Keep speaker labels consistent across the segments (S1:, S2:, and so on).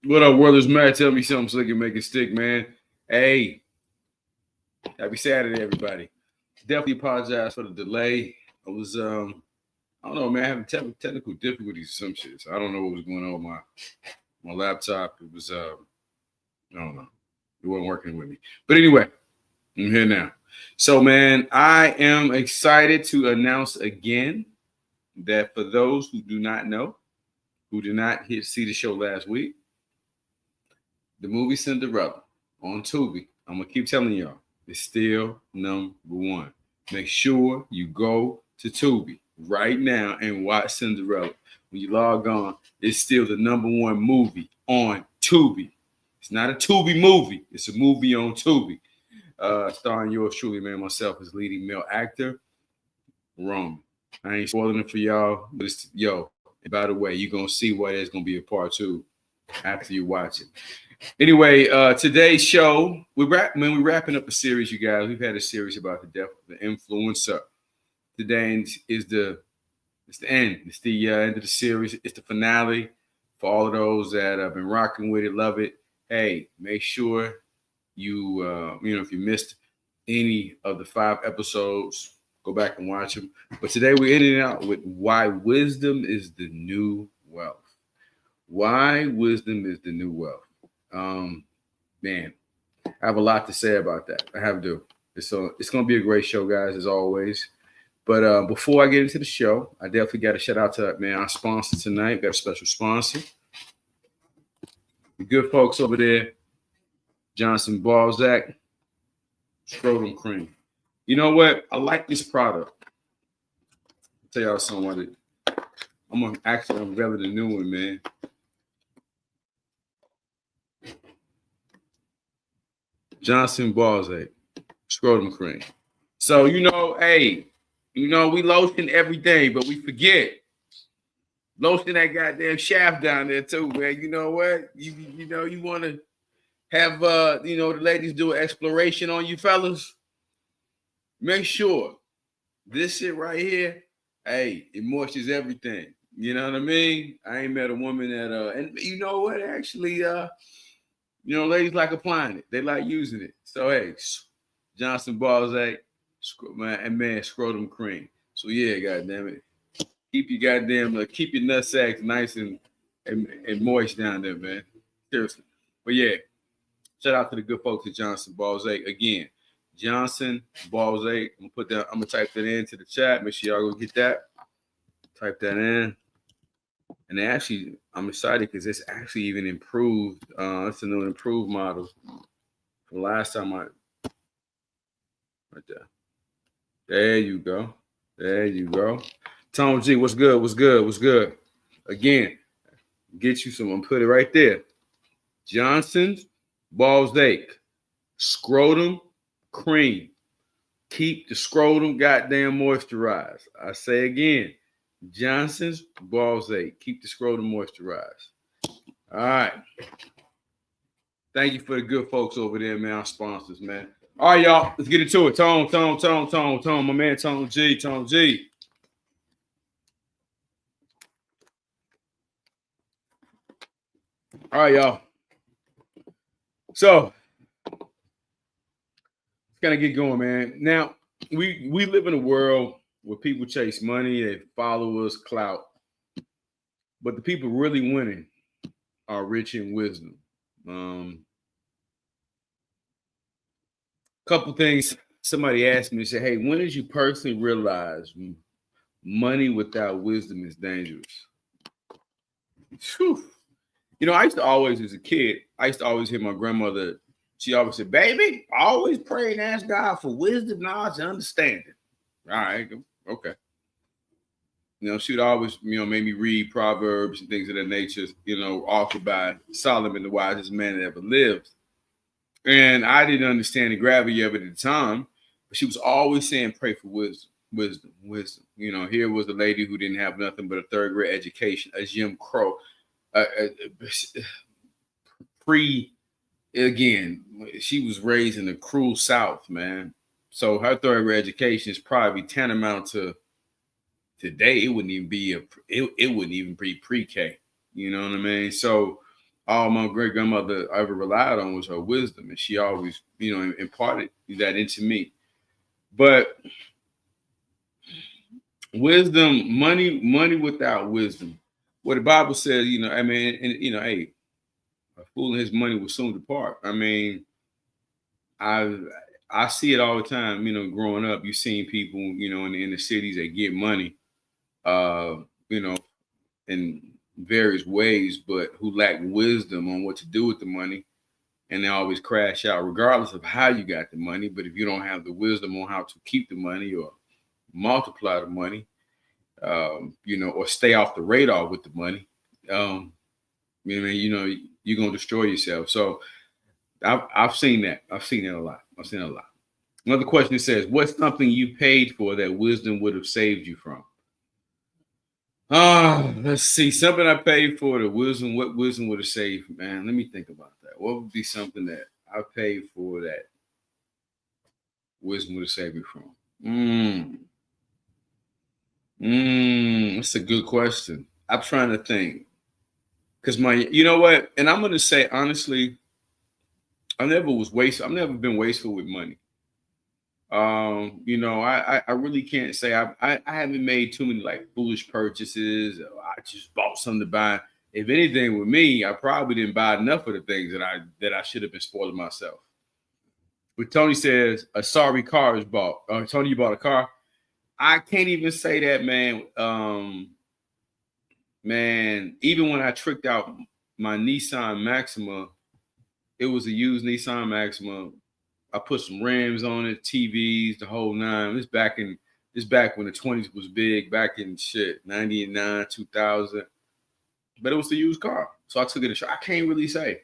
S1: What up, World is Mad? Tell me something so they can make it stick, man. Hey, happy Saturday, everybody. Definitely apologize for the delay. I was, I don't know, man, having technical difficulties or some shit. So I don't know what was going on with my laptop. It was, I don't know, it wasn't working with me. But anyway, I'm here now. So, man, I am excited to announce again that for those who do not know, who did not see the show last week, the movie Cinderella on Tubi, I'm gonna keep telling y'all, it's still number one. Make sure you go to Tubi right now and watch Cinderella. When you log on, it's still the number one movie on Tubi. It's not a Tubi movie, it's a movie on Tubi. Starring yours truly, man, myself as leading male actor, Roman. I ain't spoiling it for y'all, but it's yo. And by the way, you're gonna see why there's gonna be a part two after you watch it. Anyway, today's show, we're wrapping up a series, you guys. We've had a series about the death of the influencer. Today is the end. It's the end of the series. It's the finale for all of those that have been rocking with it, love it. Hey, make sure you if you missed any of the 5 episodes, go back and watch them. But today we're ending out with why wisdom is the new wealth. Why wisdom is the new wealth. Man, I have a lot to say about that. I have to. It's going to be a great show, guys, as always. But before I get into the show, I definitely got to shout out to our sponsor tonight. We got a special sponsor. The good folks over there, Johnson Balzac Scrotum Cream. You know what? I like this product. I'll tell y'all something. I'm going to actually unveil the new one, man. Johnson Balzac Scrotum Cream. So, hey, we lotion everything, but we forget. Lotion that goddamn shaft down there too, man. You know what? You want to have the ladies do an exploration on you fellas. Make sure this shit right here, hey, it moistures everything. You know what I mean? I ain't met a woman that and you know what? Actually, ladies like applying it. They like using it. So hey, Johnson Balzac, man, Scrotum Cream. So yeah, goddamn it. Keep your nut sacks nice and moist down there, man. Seriously. But yeah, shout out to the good folks at Johnson Balzac. Again, Johnson Balzac. I'm gonna type that into the chat. Make sure y'all go get that. Type that in. And actually, I'm excited because it's actually even improved. It's a new improved model from last time right there. There you go. There you go. Tom G, what's good? What's good? What's good? Again, get you some. I'm put it right there. Johnson's Balzac Scrotum Cream. Keep the scrotum goddamn moisturized. I say again, Johnson's Balzac. Keep the scrotum moisturized. All right. Thank you for the good folks over there, man. Our sponsors, man. All right, y'all. Let's get into it. Tone. My man, Tone G. All right, y'all. So, let's kind of get going, man. Now, we live in a world where people chase money, they follow us, clout. But the people really winning are rich in wisdom. Couple things somebody asked me, say, hey, when did you personally realize money without wisdom is dangerous? Whew. I used to always, as a kid, hear my grandmother, she always said, baby, always pray and ask God for wisdom, knowledge, and understanding. All right, okay. She would always, make me read Proverbs and things of that nature, authored by Solomon, the wisest man that ever lived. And I didn't understand the gravity of it at the time, but she was always saying, pray for wisdom. Here was a lady who didn't have nothing but a 3rd grade education, a Jim Crow, again, she was raised in the cruel South, man. So her 3rd grade education is probably tantamount to today. It wouldn't even be pre-K. You know what I mean? So all my great grandmother ever relied on was her wisdom, and she always, imparted that into me. But wisdom, money without wisdom. What the Bible says, I mean, and hey, a fool and his money will soon depart. I mean, I I see it all the time. Growing up, you've seen people, in the cities that get money, uh, you know, in various ways, but who lack wisdom on what to do with the money, and they always crash out, regardless of how you got the money. But if you don't have the wisdom on how to keep the money or multiply the money, or stay off the radar with the money, you're gonna destroy yourself. So I've seen that. I've seen it a lot. I've seen it a lot. Another question says, "What's something you paid for that wisdom would have saved you from?" Let's see. Something I paid for the wisdom. What wisdom would have saved? Man, let me think about that. What would be something that I paid for that wisdom would have saved me from? That's a good question. I'm trying to think. Because you know what? And I'm gonna say honestly, I've never been wasteful with money. I really can't say I haven't made too many like foolish purchases. Or I just bought something to buy. If anything, with me, I probably didn't buy enough of the things that I should have been spoiling myself. But Tony says a sorry car is bought. Tony, you bought a car. I can't even say that, man. Man, even when I tricked out my Nissan Maxima, it was a used Nissan Maxima. I put some rims on it, TVs, the whole nine. This back when the 20s was big, back in shit, 99, 2000. But it was a used car. So I took it I can't really say.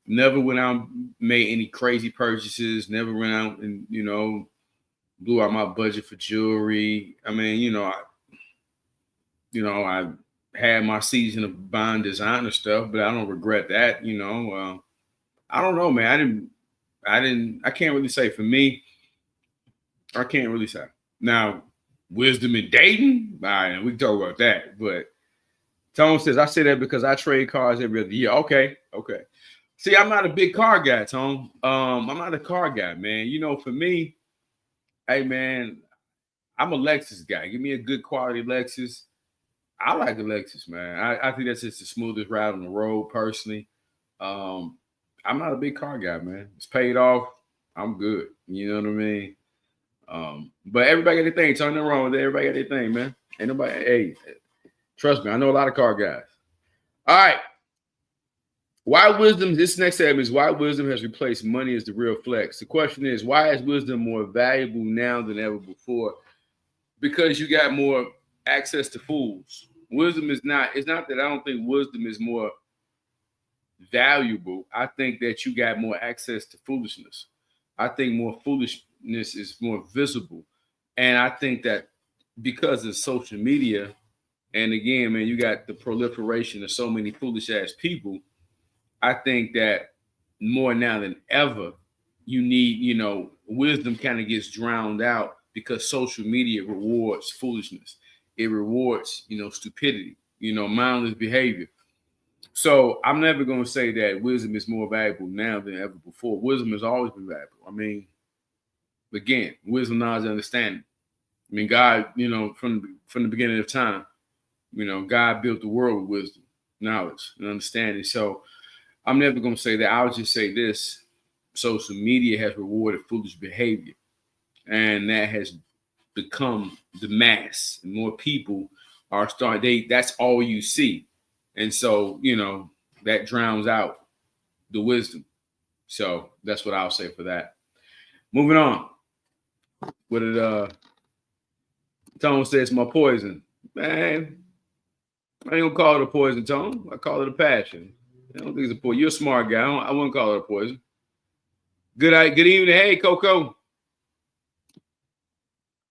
S1: Never went out made any crazy purchases, never went out and, blew out my budget for jewelry. I mean, I had my season of buying designer stuff, but I don't regret that. I don't know, man. I can't really say. For me, I can't really say. Now, wisdom in dating, all right, we can talk about that. But Tone says, I say that because I trade cars every other year. Okay. See, I'm not a big car guy, Tone. I'm not a car guy, man. For me, hey, man, I'm a Lexus guy. Give me a good quality Lexus. I like the Lexus, man. I think that's just the smoothest ride on the road, personally. I'm not a big car guy, man. It's paid off. I'm good. You know what I mean? But everybody got their thing. There's nothing wrong with it. Everybody got their thing, man. Ain't nobody, hey, trust me, I know a lot of car guys. All right. This next segment is why wisdom has replaced money as the real flex. The question is, why is wisdom more valuable now than ever before? Because you got more access to fools. It's not that I don't think wisdom is more valuable. I think that you got more access to foolishness. I think more foolishness is more visible. And I think that because of social media, and again, man, you got the proliferation of so many foolish ass people. I think that more now than ever, you need, wisdom kind of gets drowned out because social media rewards foolishness. It rewards, stupidity, mindless behavior. So I'm never going to say that wisdom is more valuable now than ever before. Wisdom has always been valuable. I mean, again, wisdom, knowledge, understanding. I mean, God, from the beginning of time, God built the world with wisdom, knowledge, and understanding. So I'm never going to say that. I'll just say this: social media has rewarded foolish behavior, and that has become the mass. And more people are starting. That's all you see, and so that drowns out the wisdom. So that's what I'll say for that. Moving on. What did Tone says? My poison, man. I ain't gonna call it a poison, Tone. I call it a passion. I don't think it's a poison. You're a smart guy. I wouldn't call it a poison. Good evening. Hey, Coco.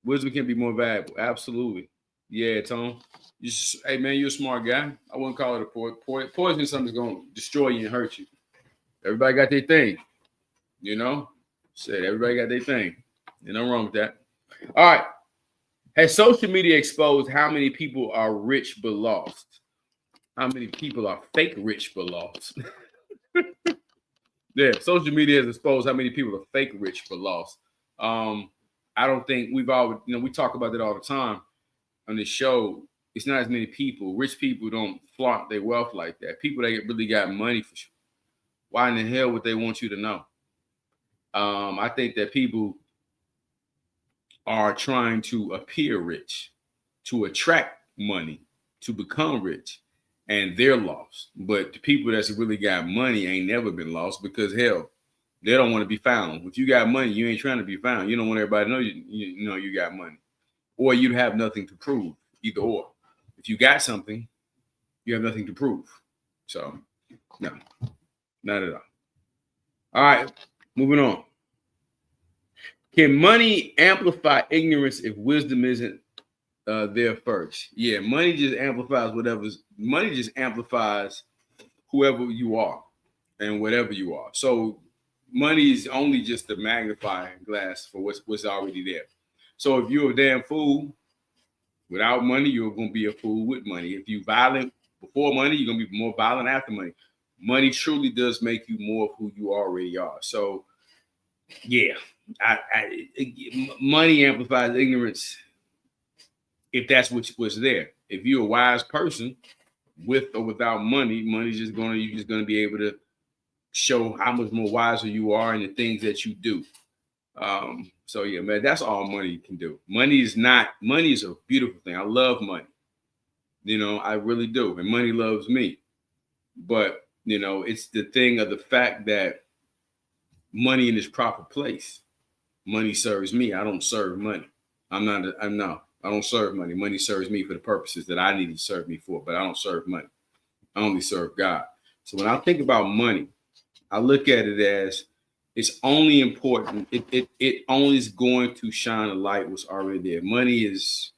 S1: Wisdom can be more valuable. Absolutely. Yeah, Tone. Hey, man, you're a smart guy. I wouldn't call it a poison. Poison is something that's going to destroy you and hurt you. Everybody got their thing. Said everybody got their thing. Ain't nothing wrong with that. All right. Has social media exposed how many people are rich but lost? How many people are fake rich but lost? Yeah, social media has exposed how many people are fake rich but lost. I don't think we've all, we talk about that all the time on this show. It's not as many people. Rich people don't flaunt their wealth like that. People that really got money for sure. Why in the hell would they want you to know? I think that people are trying to appear rich, to attract money, to become rich, and they're lost. But the people that's really got money ain't never been lost because hell, they don't want to be found. If you got money, you ain't trying to be found. You don't want everybody to know you know you got money, or you'd have nothing to prove. Either or. If you got something, you have nothing to prove. So, no, not at all. All right, moving on. Can money amplify ignorance if wisdom isn't there first? Yeah, money just amplifies whatever's. Money just amplifies whoever you are and whatever you are. So money is only just the magnifying glass for what's already there. So if you're a damn fool without money, you're gonna be a fool with money. If you're violent before money, you're gonna be more violent after money. Money truly does make you more of who you already are. So yeah, money amplifies ignorance if that's what's there. If you're a wise person, with or without money, you're just gonna be able to show how much more wiser you are in the things that you do. So yeah, man, that's all money can do. Money is a beautiful thing. I love money. I really do. And money loves me. But it's the thing of the fact that money in its proper place. Money serves me. I don't serve money. I don't serve money. Money serves me for the purposes that I need to serve me for, but I don't serve money. I only serve God. So when I think about money, I look at it as it's only important. It only is going to shine a light what's already there. Money is,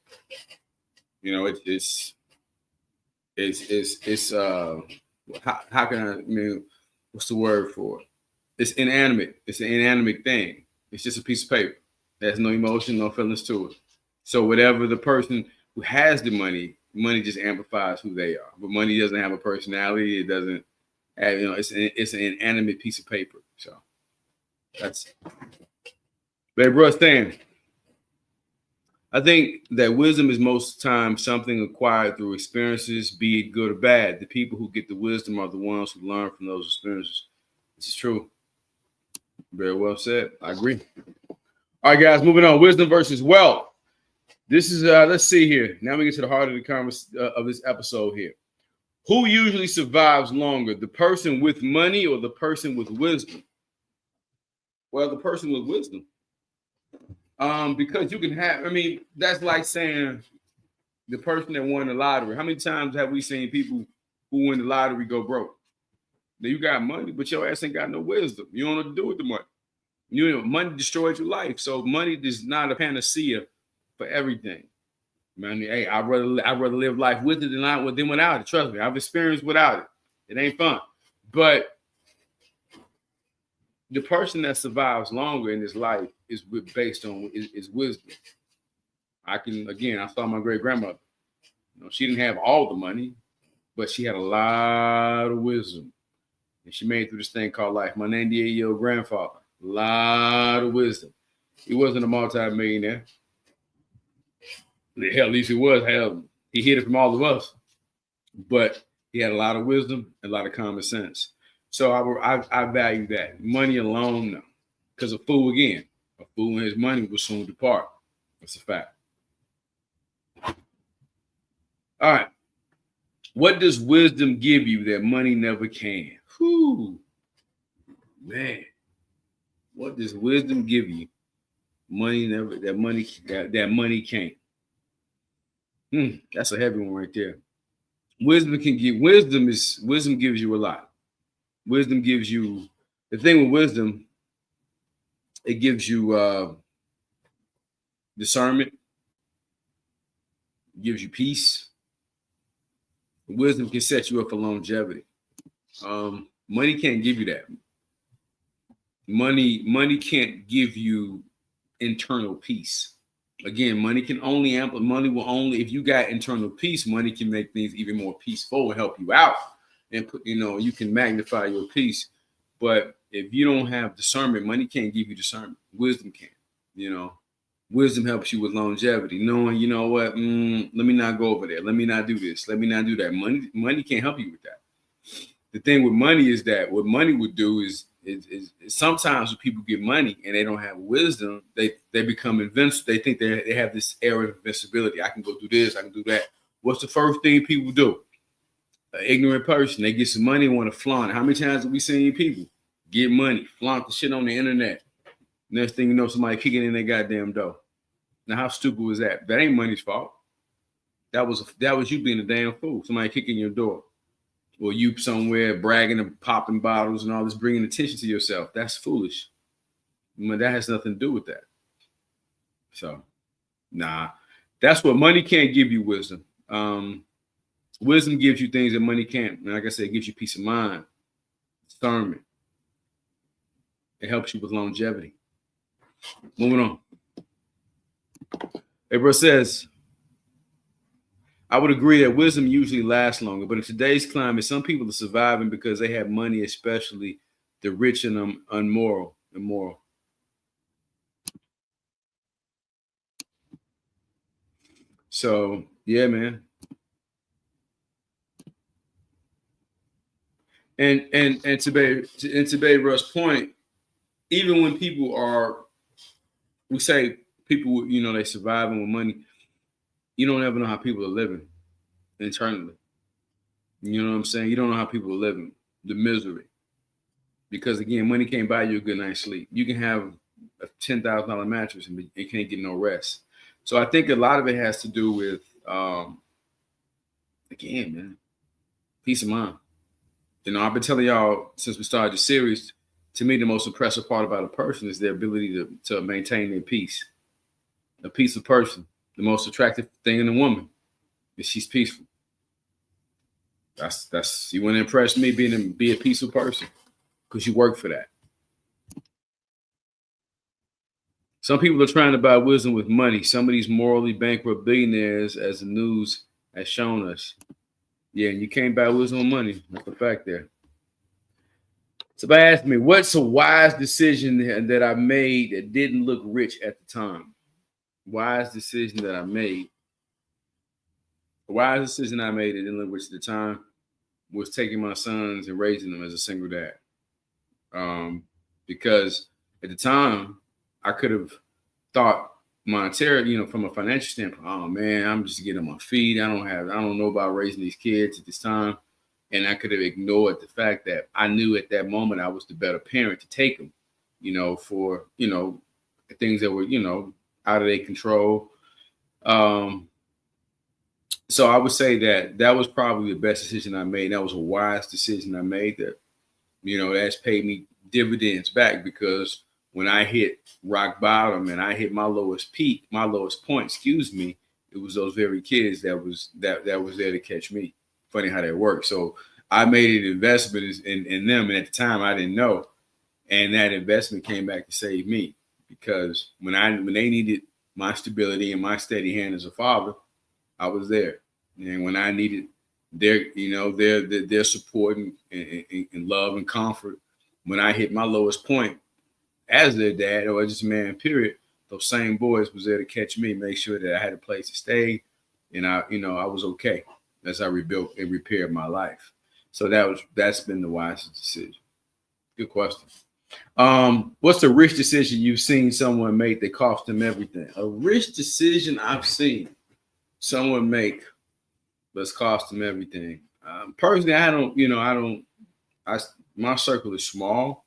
S1: it's how can what's the word for it? It's inanimate. It's an inanimate thing. It's just a piece of paper. There's no emotion, no feelings to it. So whatever the person who has the money just amplifies who they are. But money doesn't have a personality. It doesn't have, it's an inanimate piece of paper. So that's Babe Russ saying. I think that wisdom is most times something acquired through experiences, be it good or bad. The people who get the wisdom are the ones who learn from those experiences. This is true. Very well said. I agree. All right, guys, moving on. Wisdom versus wealth. This is let's see here. Now we get to the heart of the conversation of this episode here. Who usually survives longer, the person with money or the person with wisdom? Well, the person with wisdom. Because you can have, that's like saying the person that won the lottery. How many times have we seen people who win the lottery go broke? Now you got money, but your ass ain't got no wisdom. You don't know what to do with the money. Money destroys your life. So money is not a panacea for everything. Hey, I'd rather live life with it than without it. Trust me, I've experienced without it. It ain't fun. But the person that survives longer in this life is based on is wisdom. I saw my great grandmother. She didn't have all the money, but she had a lot of wisdom. And she made it through this thing called life. My 98-year-old grandfather, a lot of wisdom. He wasn't a multi-millionaire. Hell, at least he was. Hell, he hid it from all of us. But he had a lot of wisdom and a lot of common sense. So I value that. Money alone, no. Because a fool and his money will soon depart. That's a fact. All right. What does wisdom give you that money never can? Whew. Man. What does wisdom give you? That money can't. That's a heavy one right there. Wisdom gives you a lot. Wisdom gives you the thing with wisdom, it gives you discernment, it gives you peace. Wisdom can set you up for longevity. Money can't give you that. Money can't give you internal peace. Again, money will only, if you got internal peace, money can make things even more peaceful and help you out. and put, you can magnify your peace. But if you don't have discernment, money can't give you discernment. Wisdom can. You know, wisdom helps you with longevity, knowing, you know what, let me not go over there. Let me not do this. Let me not do that. Money can't help you with that. The thing with money is that what money would do is sometimes when people get money and they don't have wisdom, they become invincible. They think they have this air of invincibility. I can go do this, I can do that. What's the first thing people do? An ignorant person, they get some money and want to flaunt it. How many times have we seen people get money, flaunt the shit on the internet? Next thing you know, somebody kicking in their goddamn door. Now, how stupid was that? That ain't money's fault. That was you being a damn fool. Somebody kicking your door. Or you somewhere bragging and popping bottles and all this, bringing attention to yourself. That's foolish. That has nothing to do with that. So, nah. That's what money can't give you, wisdom. Wisdom gives you things that money can't. And like I said, it gives you peace of mind, discernment. It helps you with longevity. Moving on. April says, I would agree that wisdom usually lasts longer, but in today's climate, some people are surviving because they have money, especially the rich and immoral. So, yeah, man. And to Bay Rush's point, even when people are, we say people, they surviving with money, you don't ever know how people are living internally. You know what I'm saying? You don't know how people are living, the misery. Because again, money can't buy you a good night's sleep. You can have a $10,000 mattress and you can't get no rest. So I think a lot of it has to do with, again, man, peace of mind. I've been telling y'all since we started the series, to me, the most impressive part about a person is their ability to maintain their peace. A peaceful person, the most attractive thing in a woman is she's peaceful. That's you want to impress me, be a peaceful person because you work for that. Some people are trying to buy wisdom with money. Some of these morally bankrupt billionaires, as the news has shown us. Yeah, and you can't buy wisdom with money. That's a fact there. Somebody asked me, what's a wise decision that I made that didn't look rich at the time? Wise decision that I made. The wise decision I made that didn't look rich at the time was taking my sons and raising them as a single dad. Because at the time, I could have thought monetarily, from a financial standpoint, oh man, I'm just getting on my feet. I don't know about raising these kids at this time. And I could have ignored the fact that I knew at that moment I was the better parent to take them, for, things that were, out of their control. So I would say that was probably the best decision I made. That was a wise decision I made that, that's paid me dividends back, because when I hit rock bottom and I hit my lowest point, it was those very kids that was there to catch me. Funny how that works. So I made an investment in them, and at the time I didn't know, and that investment came back to save me, because when they needed my stability and my steady hand as a father, I was there. And when I needed their support and love and comfort, when I hit my lowest point as their dad or just man, period, those same boys was there to catch me, make sure that I had a place to stay, and I was okay as I rebuilt and repaired my life. So that's been the wisest decision. Good question. What's the rich decision you've seen someone make that cost them everything? A rich decision I've seen someone make that's cost them everything. Personally, my circle is small.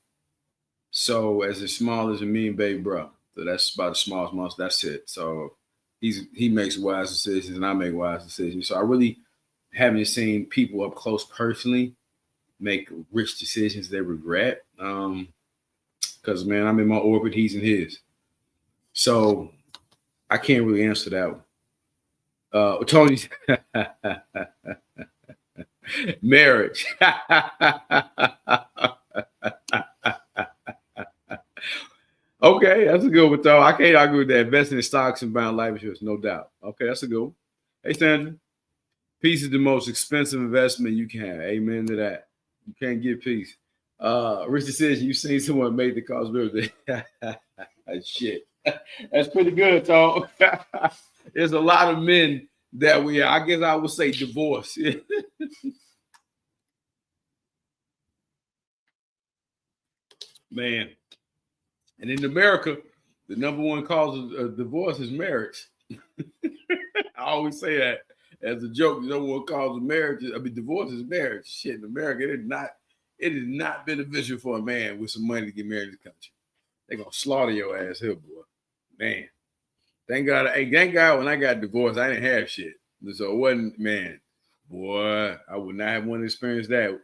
S1: So as small as me and Babe Bro. So that's about the smallest most. That's it. So he makes wise decisions and I make wise decisions. So I really haven't seen people up close personally make rich decisions they regret. Because man, I'm in my orbit, he's in his. So I can't really answer that one. Tony, marriage. Okay, that's a good one, though. I can't argue with that. Investing in stocks and buying life insurance, no doubt. Okay, that's a good one. Hey, Sandra. Peace is the most expensive investment you can have. Amen to that. You can't get peace. Richard says you've seen someone make the cause birthday. Shit. That's pretty good, Tom. There's a lot of men that I guess I would say divorce. Man. And in America, the number one cause of divorce is marriage. I always say that as a joke. The number one cause of marriage, divorce is marriage. Shit, in America, it is not beneficial for a man with some money to get married in this country. They're gonna slaughter your ass here, boy. Man. Thank God when I got divorced, I didn't have shit. So it wasn't, man, boy, I would not have wanted to experience that.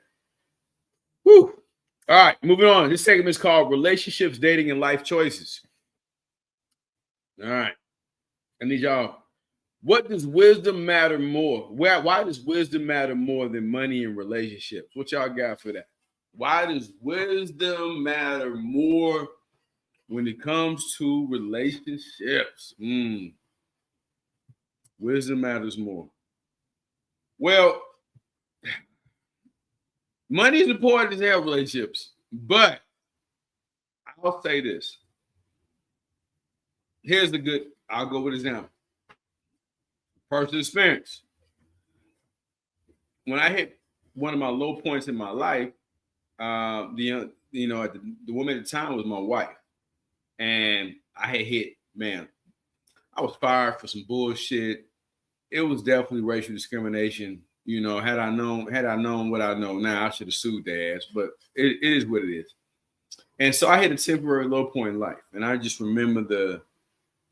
S1: Whew. All right, moving on. This segment is called Relationships, Dating, and Life Choices. All right. I need y'all. What does wisdom matter more? Why does wisdom matter more than money and relationships? What y'all got for that? Why does wisdom matter more when it comes to relationships? Wisdom matters more. Well, money is important as hell, relationships, but I'll say this. I'll go with an example. Personal experience. When I hit one of my low points in my life, the woman at the time was my wife. And I had hit, man, I was fired for some bullshit. It was definitely racial discrimination. You know, had I known what I know now, I should have sued their ass, but it is what it is. And so I hit a temporary low point in life. And I just remember the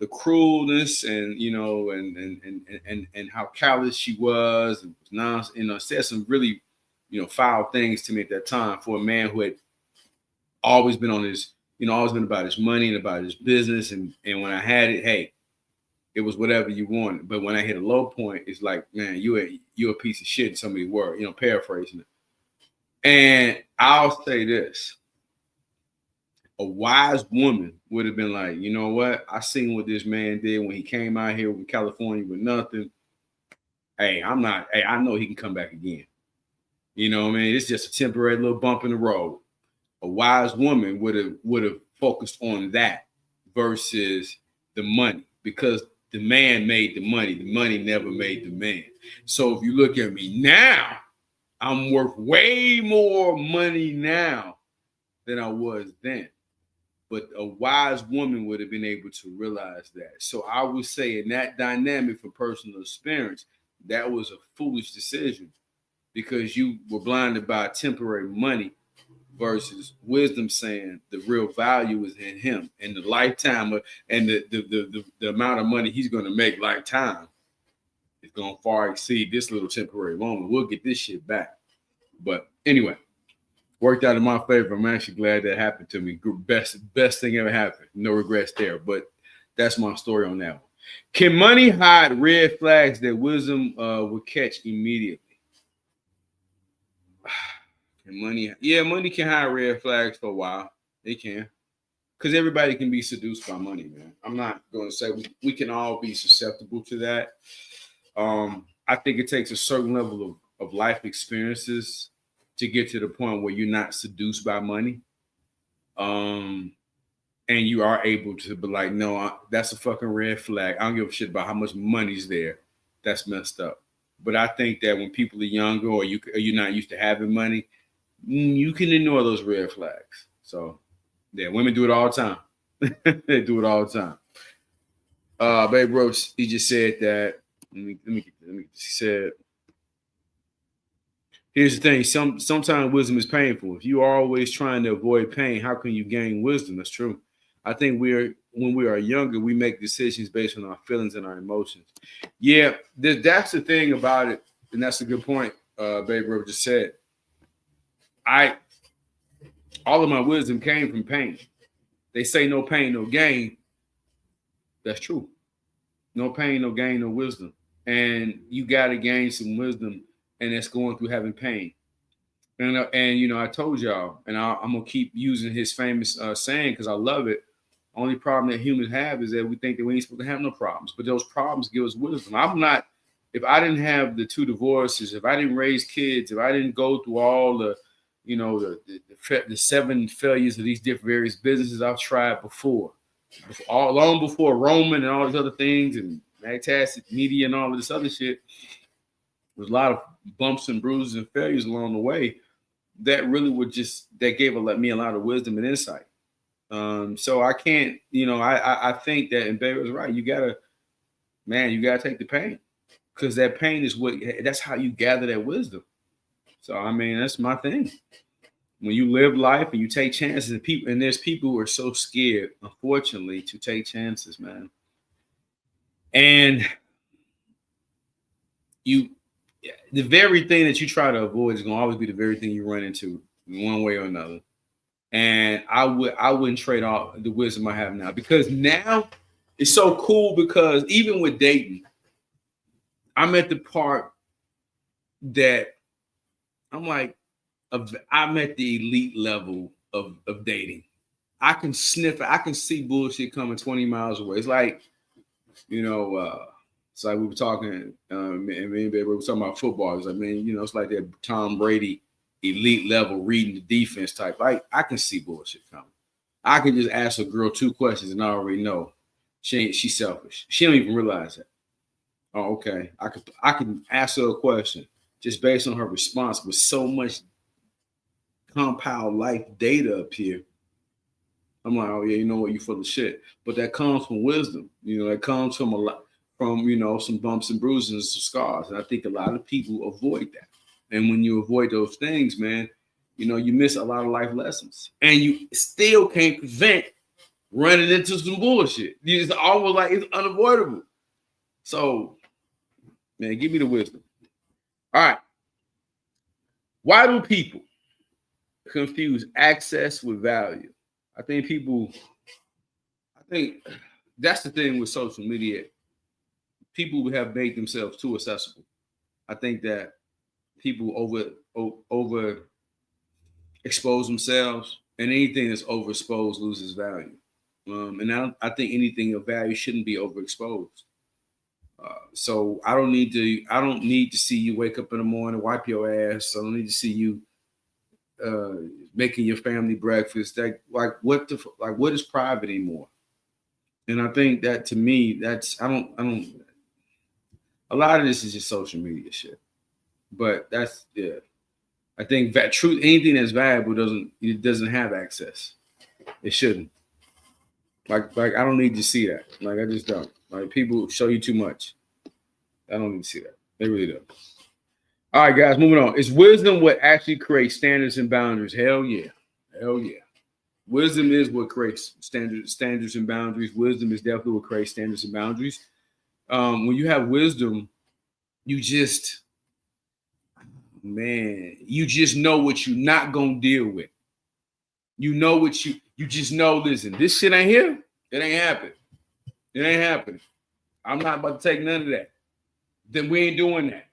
S1: cruelness and, you know, and how callous she was, and said some really, foul things to me at that time for a man who had always been on his, always been about his money and about his business. And when I had it, hey, it was whatever you wanted. But when I hit a low point, it's like, man, you're a piece of shit in somebody's word, paraphrasing it. And I'll say this. A wise woman would have been like, you know what? I seen what this man did when he came out here from California with nothing. Hey, I know he can come back again. You know what I mean? It's just a temporary little bump in the road. A wise woman would have focused on that versus the money, because the man made the money. The money never made the man. So if you look at me now, I'm worth way more money now than I was then. But a wise woman would have been able to realize that. So I would say in that dynamic for personal experience, that was a foolish decision, because you were blinded by temporary money versus wisdom saying the real value is in him, and the lifetime and the amount of money he's going to make lifetime is going to far exceed this little temporary moment. We'll get this shit back. But anyway, worked out in my favor. I'm actually glad that happened to me. Best thing ever happened. No regrets there. But that's my story on that one. Can money hide red flags that wisdom will catch immediately? Money can hide red flags for a while. It can. Because everybody can be seduced by money, man. I'm not going to say we can all be susceptible to that. I think it takes a certain level of life experiences to get to the point where you're not seduced by money. And you are able to be like, no, that's a fucking red flag. I don't give a shit about how much money's there. That's messed up. But I think that when people are younger, or you're not used to having money, you can ignore those red flags. So, yeah, women do it all the time. They do it all the time. Babe Rose, he just said that. Let me he said, here's the thing. Sometimes wisdom is painful. If you are always trying to avoid pain, how can you gain wisdom? That's true. I think when we are younger, we make decisions based on our feelings and our emotions. Yeah, that's the thing about it, and that's a good point. Babe Rose just said. All of my wisdom came from pain. They say no pain, no gain. That's true. No pain, no gain, no wisdom. And you got to gain some wisdom, and that's going through having pain. And I told y'all, and I'm gonna keep using his famous saying because I love it. Only problem that humans have is that we think that we ain't supposed to have no problems, but those problems give us wisdom. I'm not if I didn't have the 2 divorces, if I didn't raise kids, if I didn't go through all the, the 7 failures of these different various businesses I've tried before, all long before Roman and all these other things and fantastic media and all of this other shit, there's a lot of bumps and bruises and failures along the way that really that gave me a lot of wisdom and insight. So I can't, I think that, and Barry was right. You gotta take the pain, because that pain is that's how you gather that wisdom. So I mean, that's my thing. When you live life and you take chances, and there's people who are so scared, unfortunately, to take chances, man. And the very thing that you try to avoid is going to always be the very thing you run into in one way or another. And I wouldn't trade off the wisdom I have now, because now it's so cool, because even with dating, I'm at the part that I'm like, I'm at the elite level of dating. I can sniff it. I can see bullshit coming 20 miles away. It's like, it's like we were talking, and me and Baby were talking about football. It's like, man, it's like that Tom Brady elite level reading the defense type. Like, I can see bullshit coming. I can just ask a girl 2 questions and I already know she's selfish. She don't even realize that. Oh, okay. I can ask her a question just based on her response with so much compound life data up here. I'm like, oh yeah, you know what, you full of shit. But that comes from wisdom. That comes from some bumps and bruises and some scars. And I think a lot of people avoid that. And when you avoid those things, man, you miss a lot of life lessons. And you still can't prevent running into some bullshit. It's almost like it's unavoidable. So, man, give me the wisdom. All right. Why do people confuse access with value? I think that's the thing with social media. People have made themselves too accessible. I think that people over expose themselves, and anything that's overexposed loses value. And I think anything of value shouldn't be overexposed. So I don't need to see you wake up in the morning, wipe your ass. I don't need to see you making your family breakfast. What is private anymore? And I think that, to me, I don't. A lot of this is just social media shit. But I think that anything that's valuable doesn't have access. It shouldn't. Like I don't need to see that. Like, I just don't. Like, people show you too much. I don't need to see that. They really don't. All right, guys, moving on. Is wisdom what actually creates standards and boundaries? Hell yeah. Hell yeah. Wisdom is what creates standards and boundaries. Wisdom is definitely what creates standards and boundaries. When you have wisdom, you just know what you're not gonna deal with. You know what you just know. Listen, this shit ain't here. It ain't happening. It ain't happening. I'm not about to take none of that. Then we ain't doing that.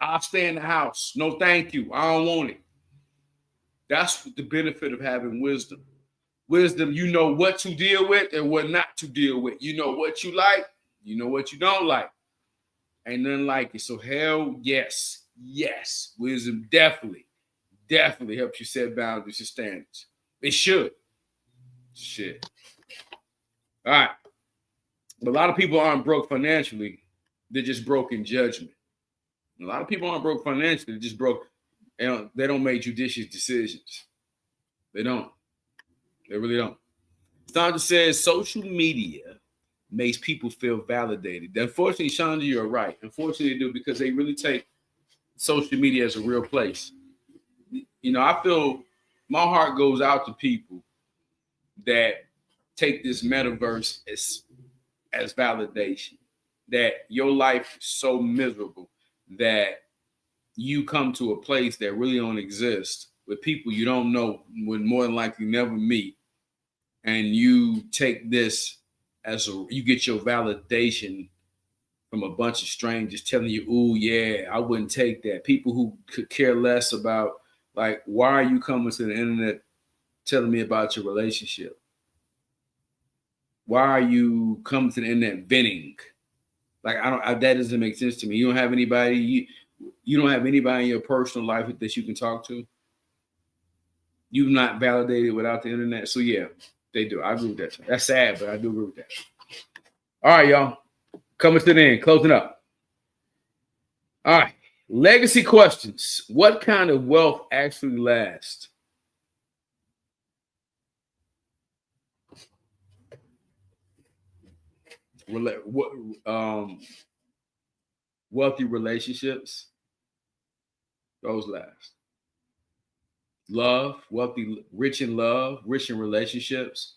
S1: I'll stay in the house. No, thank you. I don't want it. That's the benefit of having wisdom. Wisdom, you know what to deal with and what not to deal with. You know what you like. You know what you don't like. Ain't nothing like it. So hell yes. Yes. Wisdom definitely helps you set boundaries and standards. It should. Shit. All right. But a lot of people aren't broke financially. They're just broke in judgment. A lot of people aren't broke financially. They're just broke. They don't make judicious decisions. They don't. They really don't. Sandra says social media makes people feel validated. Unfortunately, Chandra, you're right. Unfortunately, they do, because they really take social media as a real place. I feel my heart goes out to people that take this metaverse as validation, that your life is so miserable that you come to a place that really don't exist with people you don't know, would more than likely never meet, and you take this you get your validation from a bunch of strangers telling you, "Ooh, yeah, I wouldn't take that." People who could care less about, like, why are you coming to the internet telling me about your relationship? Why are you coming to the internet venting? Like that doesn't make sense to me. You don't have anybody. You don't have anybody in your personal life that you can talk to. You've not validated without the internet. So yeah, they do. I agree with that. That's sad, but I do agree with that. All right, y'all. Coming to the end, closing up. All right. Legacy questions. What kind of wealth actually lasts? Wealthy relationships, those last. Love, wealthy, rich in love, rich in relationships,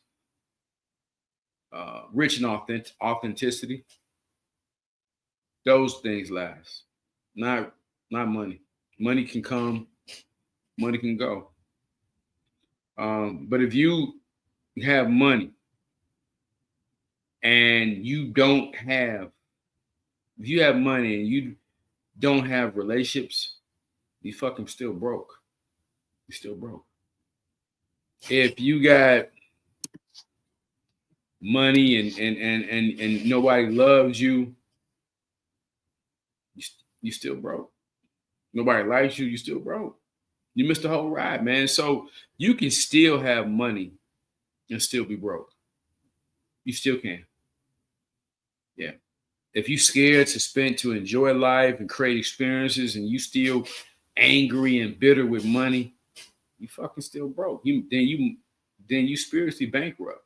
S1: rich in authenticity. Those things last. Not money. Money can come, money can go. But if you have money and if you have money and you don't have relationships, you fucking still broke. You're still broke. If you got money and nobody loves you, you still broke. Nobody likes you, you still broke. You missed the whole ride, man. So you can still have money and still be broke. You still can. Yeah. If you're scared to enjoy life and create experiences and you still angry and bitter with money, you fucking still broke. Then you spiritually bankrupt.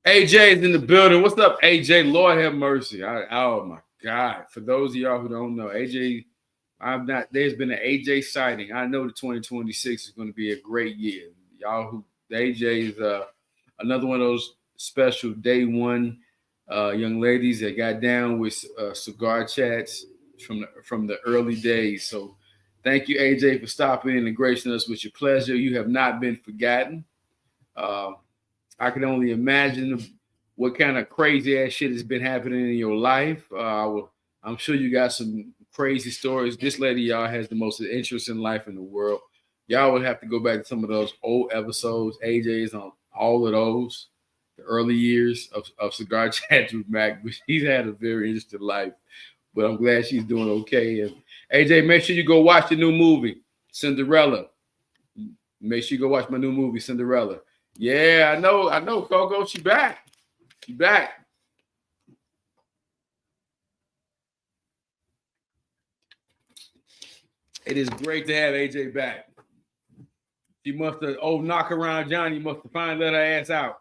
S1: AJ is in the building. What's up, AJ? Lord have mercy. Oh my God. For those of y'all who don't know, AJ, there's been an AJ sighting. I know the 2026 is going to be a great year. The AJ is another one of those special day one young ladies that got down with cigar chats from the early days. So thank you, AJ, for stopping in and gracing us with your pleasure. You have not been forgotten. I can only imagine what kind of crazy ass shit has been happening in your life. I'm sure you got some crazy stories. This lady, y'all, has the most interesting life in the world. Y'all would have to go back to some of those old episodes. AJ's on all of those, the early years of Cigar Chats with Mac. But she's had a very interesting life. But I'm glad she's doing okay. And AJ, make sure you go watch the new movie, Cinderella. Make sure you go watch my new movie, Cinderella. Yeah, I know, Coco. She back. She back. It is great to have AJ back. She must have, knock around Johnny must have finally let her ass out.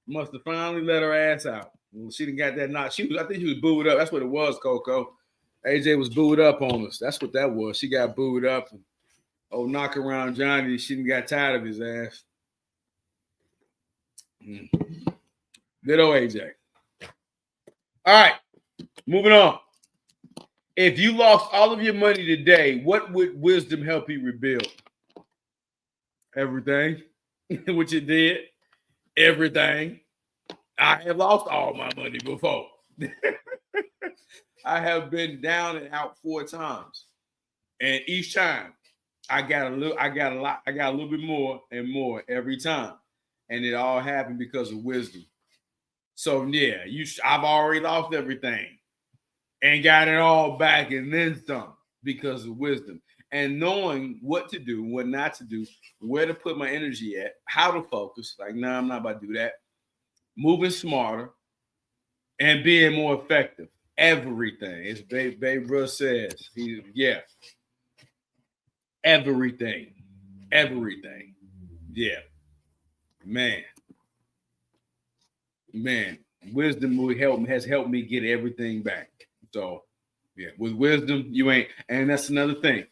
S1: Must have finally let her ass out. Well, she didn't got that knock. I think she was booed up. That's what it was, Coco. AJ was booed up on us. That's what that was. She got booed up. And, knock around Johnny. She didn't got tired of his ass. Good old AJ. All right, moving on. If you lost all of your money today, what would wisdom help you rebuild? Everything, which it did. Everything. I have lost all my money before. I have been down and out 4 times, and each time I got a little bit more and more every time, and it all happened because of wisdom. So yeah, I've already lost everything and got it all back and then some because of wisdom and knowing what to do, what not to do, where to put my energy at, how to focus. Like, nah, I'm not about to do that. Moving smarter and being more effective. Everything, as Babe Ruth says, everything, yeah, man, wisdom has helped me get everything back. So, yeah, with wisdom, you ain't, and that's another thing.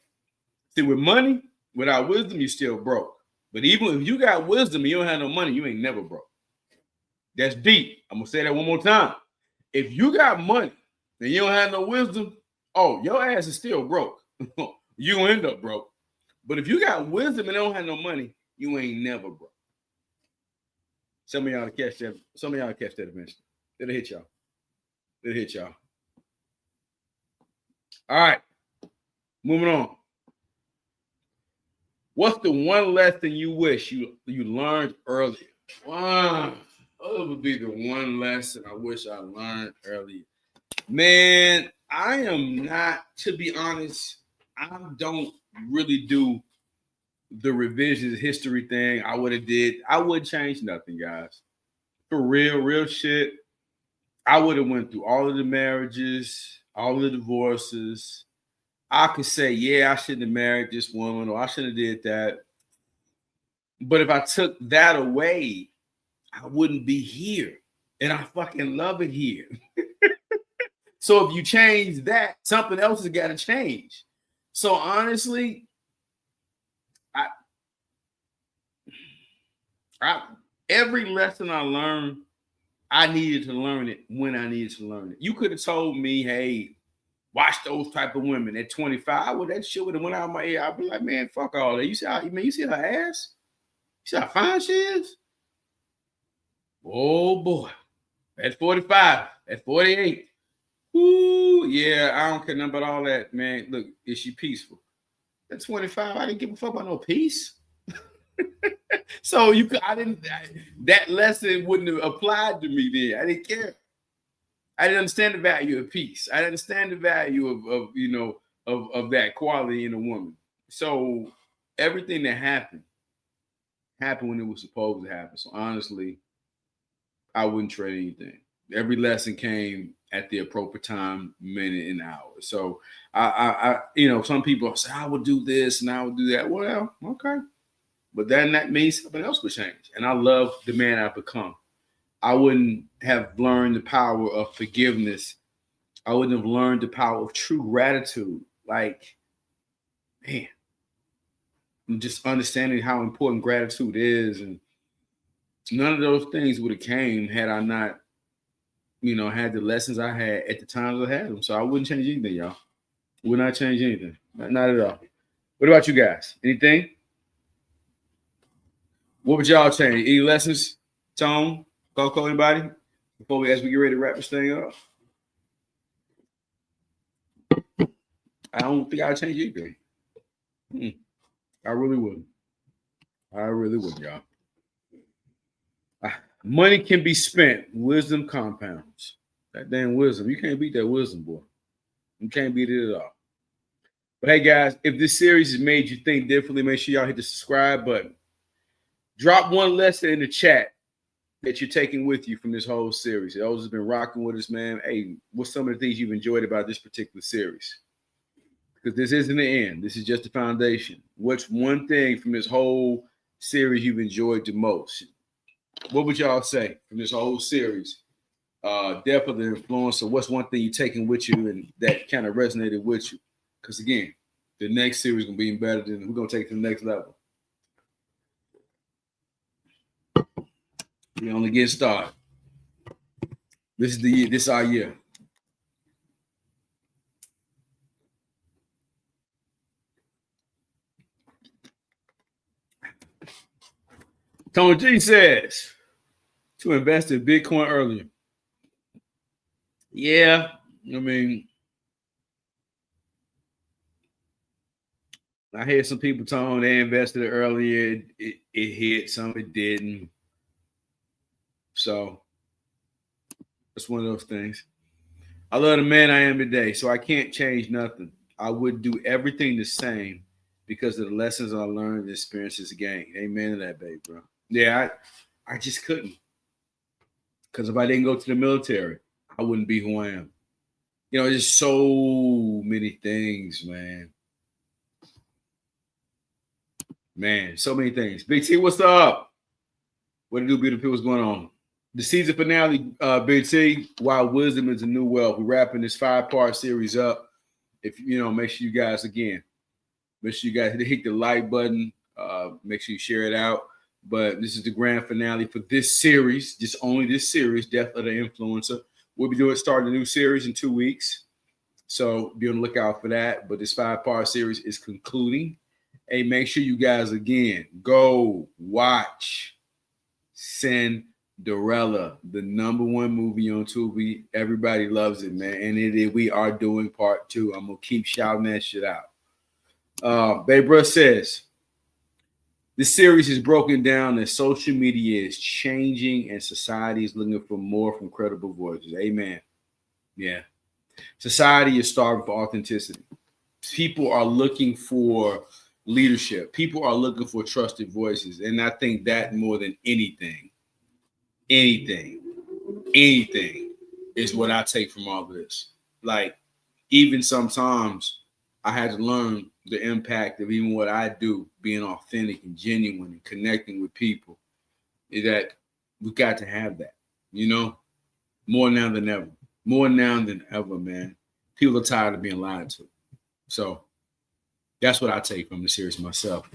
S1: See, with money, without wisdom, you still broke. But even if you got wisdom and you don't have no money, you ain't never broke. That's deep. I'm gonna say that one more time. If you got money and you don't have no wisdom, your ass is still broke. You gonna end up broke. But if you got wisdom and don't have no money, you ain't never broke. Some of y'all catch that. Some of y'all catch that eventually. It'll hit y'all. All right. Moving on. What's the one lesson you wish you learned earlier? Wow. What would be the one lesson I wish I learned earlier? Man, I am not, to be honest, I don't really do the revisions history thing. I wouldn't change nothing, guys. For real shit. I would have went through all of the marriages, all of the divorces. I could say, yeah, I shouldn't have married this woman, or I should have did that. But if I took that away, I wouldn't be here. And I fucking love it here. So if you change that, something else has got to change. So honestly, I every lesson I learned, I needed to learn it when I needed to learn it. You could have told me, hey, watch those type of women at 25. Well, that shit would have went out of my ear. I'd be like, man, fuck all that. You see how, man, you see her ass? You see how fine she is? Oh boy. At 45, at 48. Ooh, yeah, I don't care nothing about all that, man. Look, is she peaceful? At 25, I didn't give a fuck about no peace. So that lesson wouldn't have applied to me then. I didn't care. I didn't understand the value of peace. I didn't understand the value of that quality in a woman. So everything that happened when it was supposed to happen. So honestly, I wouldn't trade anything. Every lesson came at the appropriate time, minute, and hour. So I some people say I would do this and I would do that. Well, okay. But then that means something else would change. And I love the man I've become. I wouldn't have learned the power of forgiveness. I wouldn't have learned the power of true gratitude. Like, man, just understanding how important gratitude is. And none of those things would have came had I not, had the lessons I had at the times I had them. So I wouldn't change anything, y'all. Would not change anything. Not at all. What about you guys? Anything? What would y'all change? Any lessons? Tone? Coco, anybody? As we get ready to wrap this thing up. I don't think I'd change anything. I really wouldn't. Y'all. Money can be spent. Wisdom compounds. That damn wisdom. You can't beat that wisdom, boy. You can't beat it at all. But hey, guys, if this series has made you think differently, make sure y'all hit the subscribe button. Drop one lesson in the chat that you're taking with you from this whole series. Those have been rocking with us, man. Hey, what's some of the things you've enjoyed about this particular series? Because this isn't the end. This is just the foundation. What's one thing from this whole series you've enjoyed the most? What would y'all say from this whole series? Depth of the influence. So what's one thing you're taking with you and that kind of resonated with you? Because again, the next series is gonna be better than we're gonna take it to the next level. We only get started. This is the year. This is our year. Tony G says to invest in Bitcoin earlier. Yeah, I mean, I hear some people telling they invested earlier. It hit, some it didn't. So it's one of those things. I love the man I am today, so I can't change nothing. I would do everything the same because of the lessons I learned, the experiences gained. Amen to that, baby, bro. Yeah, I just couldn't. Because if I didn't go to the military, I wouldn't be who I am. There's so many things, man. Man, so many things. Big T, what's up? What do beautiful people? What's going on? The season finale, Big T, Why Wisdom is a New Wealth. We're wrapping this 5-part series up. If make sure you guys hit the like button. Make sure you share it out. But this is the grand finale for this series, just only this series, Death of the Influencer. We'll be starting a new series in 2 weeks. So be on the lookout for that. But this 5-part series is concluding. Hey, make sure you guys, again, go watch Cinderella, the #1 movie on Tubi. Everybody loves it, man. And we are doing part 2. I'm going to keep shouting that shit out. Babe Bruh says, this series is broken down as social media is changing and society is looking for more from credible voices. Amen. Yeah. Society is starving for authenticity. People are looking for leadership. People are looking for trusted voices. And I think that more than anything is what I take from all of this. Like, even sometimes I had to learn the impact of even what I do, being authentic and genuine and connecting with people, is that we got to have that, you know, more now than ever. More now than ever, man. People are tired of being lied to. So that's what I take from the series myself.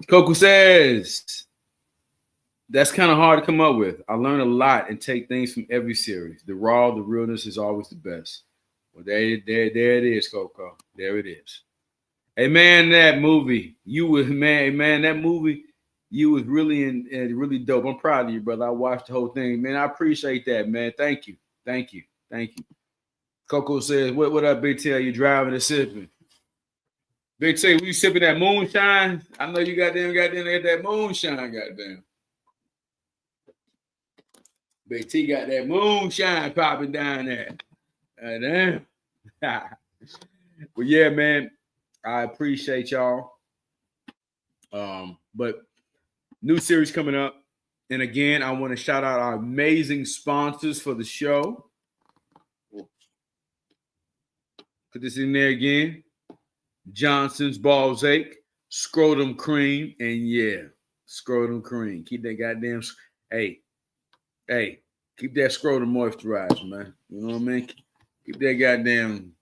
S1: Coco says, that's kind of hard to come up with. I learn a lot and take things from every series. The raw, the realness is always the best. Well, there it is, Coco. There it is. Hey, man, that movie, that movie, you was really really dope. I'm proud of you, brother. I watched the whole thing, man. I appreciate that, man. Thank you. Coco says, what up, Big T? Are you driving and sipping? Big T, we sipping that moonshine? I know you got that moonshine, goddamn. Big T got that moonshine popping down there. Damn. Well, yeah, man. I appreciate y'all. But new series coming up. And again, I want to shout out our amazing sponsors for the show. Put this in there again. Johnson's Balls Ache, Scrotum Cream, and yeah, Scrotum Cream. Keep that goddamn, hey, keep that scrotum moisturized, man. You know what I mean? Keep that goddamn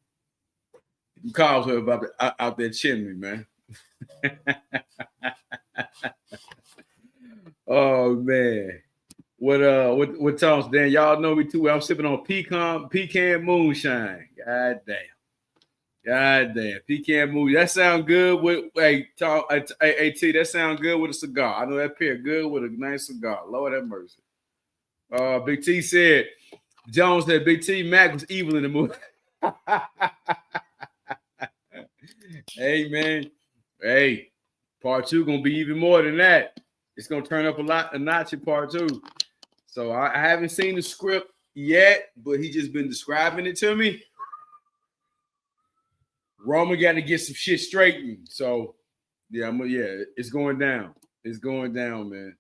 S1: cobweb out that chimney, man. Oh man, what Thomas? Dan, y'all know me too. I'm sipping on pecan moonshine. God damn, pecan moonshine. That sound good with Tom, T. That sound good with a cigar. I know that pair good with a nice cigar. Lord have mercy. Big T said, Jones said Big T Mac was evil in the movie. Hey man, hey, part 2 gonna be even more than that. It's gonna turn up a notch in part 2. So I haven't seen the script yet, but he just been describing it to me. Roman got to get some shit straightened. So yeah, it's going down. It's going down, man.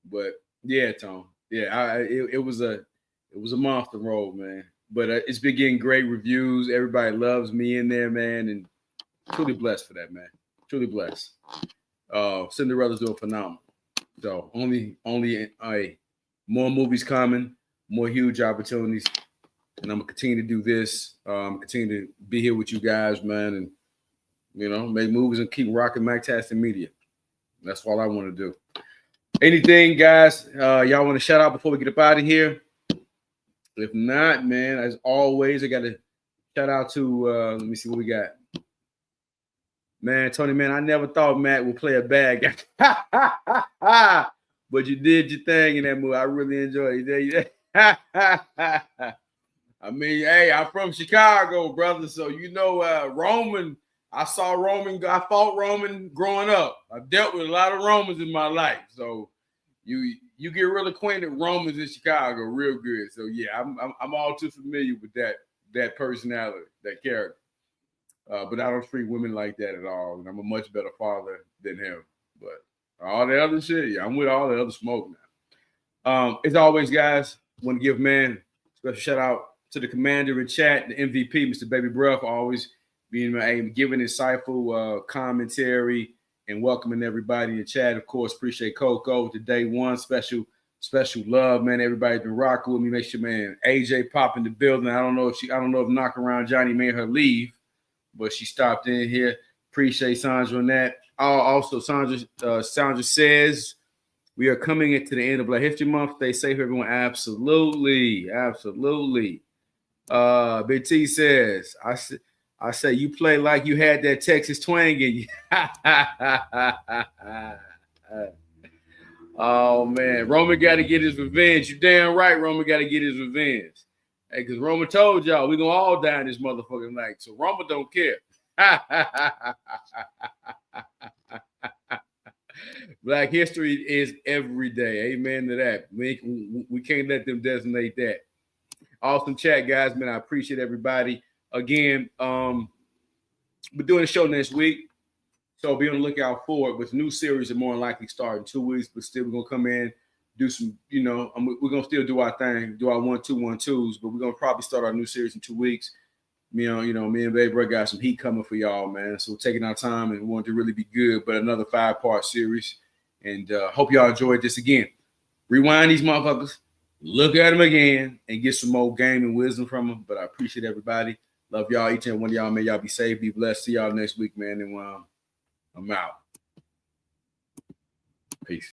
S1: But yeah, Tom. Yeah, it was a monster role, man. But it's been getting great reviews. Everybody loves me in there, man, and truly blessed for that, man. Truly blessed. Cinderella's doing phenomenal. So only more movies coming, more huge opportunities, and I'm gonna continue to do this. Continue to be here with you guys, man, and make movies and keep rocking MacTastic Media. That's all I want to do. Anything, guys, y'all want to shout out before we get up out of here? If not, man, as always, I got to shout out to, let me see what we got. Man, Tony, man, I never thought Matt would play a bad guy. But you did your thing in that movie. I really enjoyed it. I mean, hey, I'm from Chicago, brother. So, Roman, I fought Roman growing up. I've dealt with a lot of Romans in my life. So you get real acquainted with Romans in Chicago real good. So yeah, I'm all too familiar with that personality, that character. But I don't treat women like that at all. And I'm a much better father than him. But all the other shit, yeah, I'm with all the other smoke now. As always, guys, want to give special shout out to the commander in chat, the MVP, Mr. Baby Bruh, for always being giving insightful commentary and welcoming everybody in the chat. Of course, appreciate Coco to day one. Special love, man. Everybody's been rocking with me. Make sure, man, AJ pop in the building. I don't know if Knock Around Johnny made her leave, but she stopped in here. Appreciate Sandra on that. Also, Sandra says we are coming into the end of Black History Month. Stay safe, everyone. Absolutely. Big T says, I say you play like you had that Texas twang in you. Oh man, Roman got to get his revenge. You damn right, Roman got to get his revenge. Hey, because Roman told y'all we gonna all die in this motherfucking night, so Roman don't care. Black history is every day. Amen to that. We can't let them designate that. Awesome chat, guys, man. I appreciate everybody. Again, we're doing a show next week. So be on the lookout for it. With new series are more than likely start in 2 weeks, but still we're gonna come in, do some, we're gonna still do our thing, do our 1-2-1-2s, but we're gonna probably start our new series in 2 weeks. Me and Baby Bro got some heat coming for y'all, man. So we're taking our time and we want it to really be good, but another 5-part series. And hope y'all enjoyed this again. Rewind these motherfuckers, look at them again, and get some more game and wisdom from them. But I appreciate everybody. Love y'all, each and one of y'all. May y'all be safe, be blessed. See y'all next week, man. And I'm out. Peace.